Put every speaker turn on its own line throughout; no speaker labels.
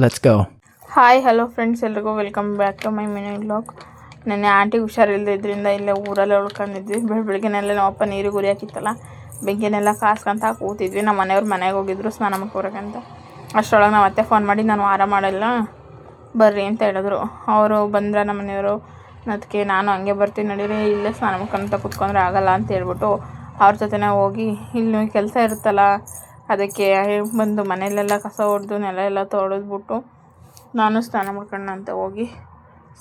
Let's go.
Hi hello friends, ಎಲ್ರಿಗೂ welcome back to my mini vlog. ನೆನ್ನೆ ಆಂಟಿಗೆ ಹುಷಾರಿಲ್ಲದ್ರಿಂದ ಇಲ್ಲೇ ಊರಲ್ಲೇ ಉಳ್ಕೊಂಡಿದ್ವಿ. ಬೆಳಗ್ಗೆನೆಲ್ಲ ನಮ್ಮಪ್ಪ ನೀರು ಗುರಿ ಹಾಕಿತ್ತಲ್ಲ, ಬೆಂಕಿನೆಲ್ಲ ಕಾಸ್ಕೊಂತ ಕೂತಿದ್ವಿ. ನಮ್ಮ ಮನೆಯವ್ರು ಮನೆಗೆ ಹೋಗಿದ್ರು ಸ್ನಾನ ಮಾಡ್ಕೊಬೇಕಂತ. ಅಷ್ಟರೊಳಗೆ ನಾವು ಅತ್ತೆ ಫೋನ್ ಮಾಡಿ ನಾನು ವಾರ ಮಾಡಲ್ಲ ಬರ್ರಿ ಅಂತ ಹೇಳಿದ್ರು. ಅವರು ಬಂದ್ರೆ ನಮ್ಮ ಮನೆಯವರು, ಅದಕ್ಕೆ ನಾನು ಹಂಗೆ ಬರ್ತೀನಿ ನಡೀರಿ, ಇಲ್ಲೇ ಸ್ನಾನ ಮಾಡ್ಕೊಂತ ಕೂತ್ಕೊಂಡ್ರೆ ಆಗಲ್ಲ ಅಂತ ಹೇಳ್ಬಿಟ್ಟು ಅವ್ರ ಜೊತೆನೇ ಹೋಗಿ, ಇಲ್ಲಿ ಕೆಲಸ ಇರುತ್ತಲ್ಲ ಅದಕ್ಕೆ ಬಂದು ಮನೆಯಲ್ಲೆಲ್ಲ ಕಸ ಹೊಡೆದು ನೆಲ ಎಲ್ಲ ತೊಳೆದ್ಬಿಟ್ಟು ನಾನು ಸ್ನಾನ ಮಾಡ್ಕೊಂಡು ಅಂತ ಹೋಗಿ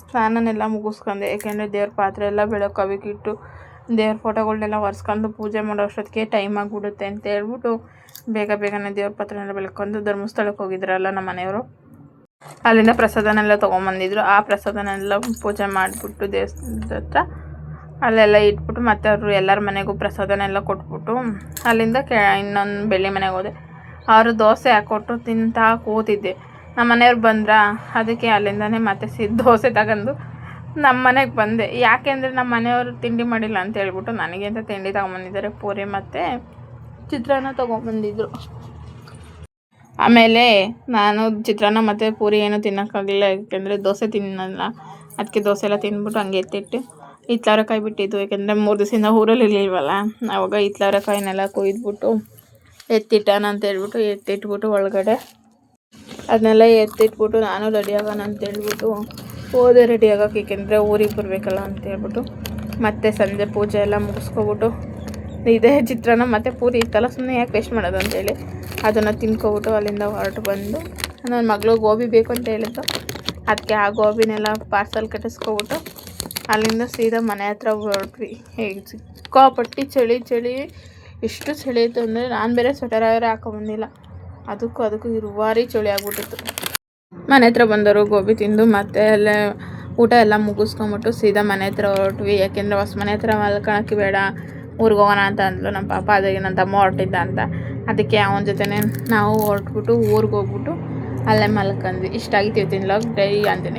ಸ್ನಾನನೆಲ್ಲ ಮುಗಿಸ್ಕೊಂಡೆ. ಏಕೆಂದರೆ ದೇವ್ರ ಪಾತ್ರೆ ಎಲ್ಲ ಬೆಳಕವಿಕಿಟ್ಟು ದೇವ್ರ ಫೋಟೋಗಳನ್ನೆಲ್ಲ ಒರೆಸ್ಕೊಂಡು ಪೂಜೆ ಮಾಡೋ ಅಷ್ಟೊತ್ತಿಗೆ ಟೈಮ್ ಆಗಿಬಿಡುತ್ತೆ ಅಂತ ಹೇಳ್ಬಿಟ್ಟು ಬೇಗನೆ ದೇವ್ರ ಪಾತ್ರೆನೆಲ್ಲ ಬೆಳಕೊಂಡು ಧರ್ಮಸ್ಥಳಕ್ಕೆ ಹೋಗಿದ್ರಲ್ಲ ನಮ್ಮ ಮನೆಯವರು. ಅಲ್ಲಿಂದ ಪ್ರಸಾದನೆಲ್ಲ ತೊಗೊಂಬಂದಿದ್ರು. ಆ ಪ್ರಸಾದನೆಲ್ಲ ಪೂಜೆ ಮಾಡಿಬಿಟ್ಟು ದೇವಸ್ಥಾನದ ಹತ್ರ ಅಲ್ಲೆಲ್ಲ ಇಟ್ಬಿಟ್ಟು ಮತ್ತೆ ಅವರು ಎಲ್ಲರ ಮನೆಗೂ ಪ್ರಸಾದನೆಲ್ಲ ಕೊಟ್ಬಿಟ್ಟು ಅಲ್ಲಿಂದ ಇನ್ನೊಂದು ಬೆಳ್ಳಿ ಮನೆಗೆ ಹೋದೆ. ಅವರು ದೋಸೆ ಹಾಕ್ಕೊಟ್ಟು ತಿಂತಾ ಕೂತಿದ್ದೆ. ನಮ್ಮ ಮನೆಯವ್ರು ಬಂದ್ರ, ಅದಕ್ಕೆ ಅಲ್ಲಿಂದನೇ ಮತ್ತೆ ದೋಸೆ ತಗೊಂಡು ನಮ್ಮ ಮನೆಗೆ ಬಂದೆ. ಯಾಕೆಂದರೆ ನಮ್ಮ ಮನೆಯವರು ತಿಂಡಿ ಮಾಡಿಲ್ಲ ಅಂತ ಹೇಳ್ಬಿಟ್ಟು ನನಗೆ ಅಂತ ತಿಂಡಿ ತೊಗೊಂಬಂದಿದ್ದಾರೆ. ಪೂರಿ ಮತ್ತು ಚಿತ್ರಾನ್ನ ತೊಗೊಂಬಂದಿದ್ರು. ಆಮೇಲೆ ನಾನು ಚಿತ್ರಾನ್ನ ಮತ್ತು ಪೂರಿ ಏನೂ ತಿನ್ನೋಕ್ಕಾಗಲಿಲ್ಲ, ಯಾಕೆಂದರೆ ದೋಸೆ ತಿನ್ನಲ್ಲ. ಅದಕ್ಕೆ ದೋಸೆ ಎಲ್ಲ ತಿಂದ್ಬಿಟ್ಟು ಹಂಗೆ ಎತ್ತಿಟ್ಟು ಹಿತ್ಲವರೆಕಾಯಿ ಬಿಟ್ಟಿದ್ದು, ಯಾಕೆಂದರೆ 3 ದಿವಸದಿಂದ ಊರಲ್ಲಿ ಇರಲಿಲ್ವಲ್ಲ. ಆವಾಗ ಹಿತ್ಲವರೆಕಾಯಿನೆಲ್ಲ ಕೊಯ್ದುಬಿಟ್ಟು ಎತ್ತಿಟ್ಟಾನ ಅಂತ ಹೇಳ್ಬಿಟ್ಟು ಎತ್ತಿಟ್ಬಿಟ್ಟು ಒಳಗಡೆ ಅದನ್ನೆಲ್ಲ ಎತ್ತಿಟ್ಬಿಟ್ಟು ನಾನು ರೆಡಿ ಆಗೋಣ ಅಂತೇಳ್ಬಿಟ್ಟು ಹೋದೆ ರೆಡಿ ಆಗೋಕೆ. ಏಕೆಂದರೆ ಊರಿಗೆ ಬರಬೇಕಲ್ಲ ಅಂತ ಹೇಳ್ಬಿಟ್ಟು ಮತ್ತೆ ಸಂಜೆ ಪೂಜೆ ಎಲ್ಲ ಮುಗಿಸ್ಕೊಬಿಟ್ಟು ಇದೇ ಚಿತ್ರಾನ್ನ ಮತ್ತು ಪೂರಿ ಇತ್ತಲ್ಲ, ಸುಮ್ಮನೆ ಯಾಕೆ ವೇಸ್ಟ್ ಮಾಡೋದು ಅಂತೇಳಿ ಅದನ್ನು ತಿನ್ಕೊಬಿಟ್ಟು ಅಲ್ಲಿಂದ ಹೊರಟು ಬಂದು, ನನ್ನ ಮಗಳು ಗೋಬಿ ಬೇಕು ಅಂತ ಹೇಳಿದ್ದು, ಅದಕ್ಕೆ ಆ ಗೋಬಿನೆಲ್ಲ ಪಾರ್ಸಲ್ ಕಟ್ಟಿಸ್ಕೊಬಿಟ್ಟು ಅಲ್ಲಿಂದ ಸೀದಾ ಮನೆ ಹತ್ರ ಹೊರಟ್ವಿ. ಹೇಗೆ ಸಿಕ್ಕಾಪಟ್ಟಿ ಚಳಿ ಎಷ್ಟು ಚಳಿ ಇತ್ತು ಅಂದರೆ ನಾನು ಬೇರೆ ಸ್ವೆಟರ್ ಹಾಕೊಂಬಂದಿಲ್ಲ. ಅದಕ್ಕೂ ಇರುವಾರಿ ಚಳಿ ಆಗ್ಬಿಟ್ಟಿತ್ತು. ಮನೆ ಹತ್ರ ಬಂದವರು ಗೋಬಿ ತಿಂದು ಮತ್ತೆ ಅಲ್ಲೇ ಊಟ ಎಲ್ಲ ಮುಗಿಸ್ಕೊಂಬಿಟ್ಟು ಸೀದಾ ಮನೆ ಹತ್ರ ಹೊರಟ್ವಿ. ಯಾಕೆಂದರೆ ಹೊಸ ಮನೆ ಹತ್ರ ಮಲ್ಕೊಳಕ್ಕೆ ಬೇಡ, ಊರಿಗೆ ಹೋಗೋಣ ಅಂತ ಅಂದ್ಲು ನಮ್ಮ ಪಾಪ. ಅದಕ್ಕೆ ನನ್ನ ತಮ್ಮ ಹೊರಟಿದ್ದ ಅಂತ, ಅದಕ್ಕೆ ಅವನ ಜೊತೆನೇ ನಾವು ಹೊರಟ್ಬಿಟ್ಟು ಊರಿಗೆ ಹೋಗ್ಬಿಟ್ಟು ಅಲ್ಲೇ ಮಲ್ಕೊಂಡ್ವಿ. ಇಷ್ಟ ಆಗಿತ್ತು ಇವತ್ತಿನ ವ್ಲಾಗ್. ಜೈ ಆಂಜನೇಯ.